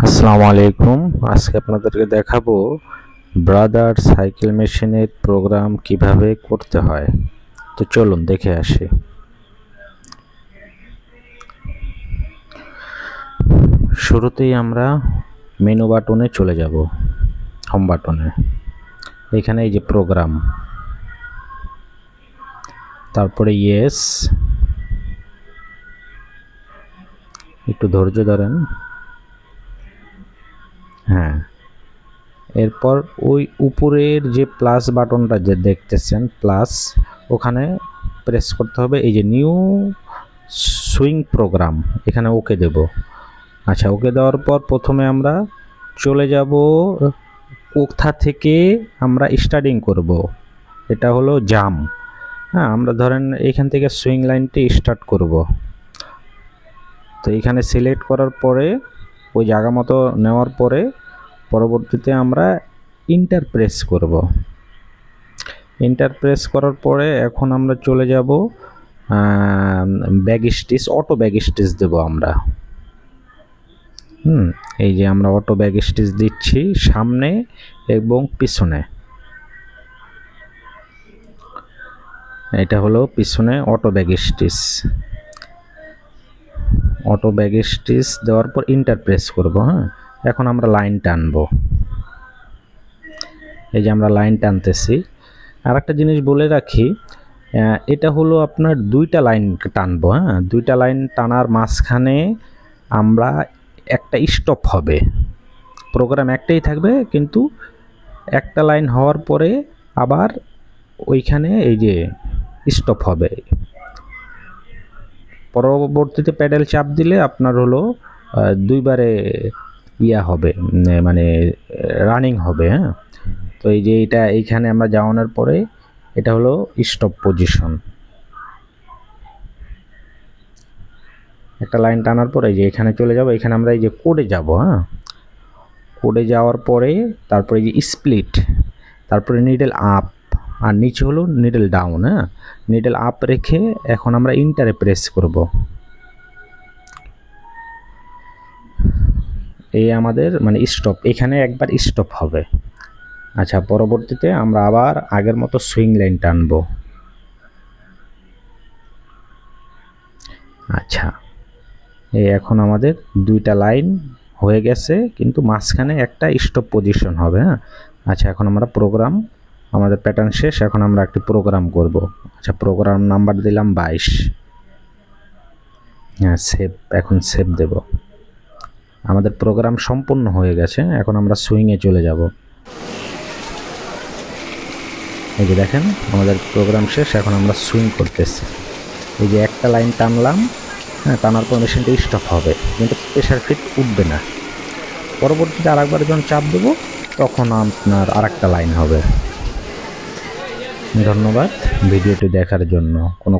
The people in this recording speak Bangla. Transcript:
আসসালামু আলাইকুম। আজকে আপনাদেরকে দেখাবো ব্রাদার সাইকেল মেশিনের প্রোগ্রাম কিভাবে করতে হয়। তো চলুন দেখে আসি। শুরুতেই আমরা মেনু বাটনে চলে যাব, হোম বাটনে। এখানে এই যে প্রোগ্রাম, তারপরে ইয়েস, একটু ধৈর্য ধরেন। হ্যাঁ, এরপর ওই উপরের যে প্লাস বাটনটা যে দেখতেছেন, প্লাস, ওখানে প্রেস করতে হবে। এই যে নিউ সুইং প্রোগ্রাম, এখানে ওকে দেব। আচ্ছা, ওকে দেওয়ার পর প্রথমে আমরা চলে যাব কোথা থেকে আমরা স্টার্টিং করব। এটা হলো জাম। হ্যাঁ, আমরা ধরেন এখান থেকে সুইং লাইনটি স্টার্ট করব। তো এখানে সিলেক্ট করার পরে ওই জায়গা মতো নেওয়ার পরে পরবর্তীতে আমরা ইন্টার প্রেস করব। ইন্টার প্রেস করার পরে এখন আমরা চলে যাব back stitch, auto back stitch দেব আমরা। এই যে আমরা অটো ব্যাক স্টিচ দিচ্ছি সামনে এবং পিছনে। এটা হলো পিছনে auto back stitch. Auto back stitch দেওয়ার পর ইন্টার প্রেস করব। হ্যাঁ, এখন আমরা লাইন টানবো। এই যে আমরা লাইন টানতেছি। আর একটা জিনিস বলে রাখি, এটা হলো আপনার দুইটা লাইন টানবো। হ্যাঁ, দুইটা লাইন টানার মাঝখানে আমরা একটা স্টপ হবে। প্রোগ্রাম একটাই থাকবে, কিন্তু একটা লাইন হওয়ার পরে আবার ওইখানে এই যে স্টপ হবে। পরবর্তীতে প্যাডেল চাপ দিলে আপনার হলো দুইবারে ইয়া হবে, মানে রানিং হবে। হ্যাঁ, তো এই যে এটা এইখানে আমরা যাওয়ানোর পরে এটা হলো স্টপ পজিশন। একটা লাইন টানার পরে এই যে এখানে চলে যাব, এখানে আমরা এই যে কোডে যাব। হ্যাঁ, কোডে যাওয়ার পরে তারপরে যে স্প্লিট, তারপরে নিডল আপ, আর নিচে হলো নিডল ডাউন। হ্যাঁ, নিডল আপ রেখে এখন আমরা ইন্টারে প্রেস করব। এই আমাদের মানে স্টপ, এখানে একবার স্টপ হবে। আচ্ছা, পরবর্তীতে আমরা আবার আগের মতো সুইং লাইন টানব। আচ্ছা, এই এখন আমাদের দুইটা লাইন হয়ে গেছে, কিন্তু মাঝখানে একটা স্টপ পজিশন হবে। হ্যাঁ, আচ্ছা, এখন আমরা প্রোগ্রাম, আমাদের প্যাটার্ন শেষ, এখন আমরা একটি প্রোগ্রাম করব। আচ্ছা, প্রোগ্রাম নাম্বার দিলাম 22। হ্যাঁ, সেভ, এখন সেভ দেব। আমাদের প্রোগ্রাম সম্পূর্ণ হয়ে গেছে। এখন আমরা সুইংয়ে চলে যাব। এই যে দেখেন আমাদের প্রোগ্রাম শেষ, এখন আমরা সুইং করতেছি। এই যে একটা লাইন টানলাম, হ্যাঁ, টানার পর মেশিনটা স্টপ হবে, কিন্তু প্রেশার ফিট উঠবে না। পরবর্তীতে আরেকবার যখন চাপ দেবো তখন আপনার আরেকটা লাইন হবে। ধন্যবাদ ভিডিওটি দেখার জন্য। কোনো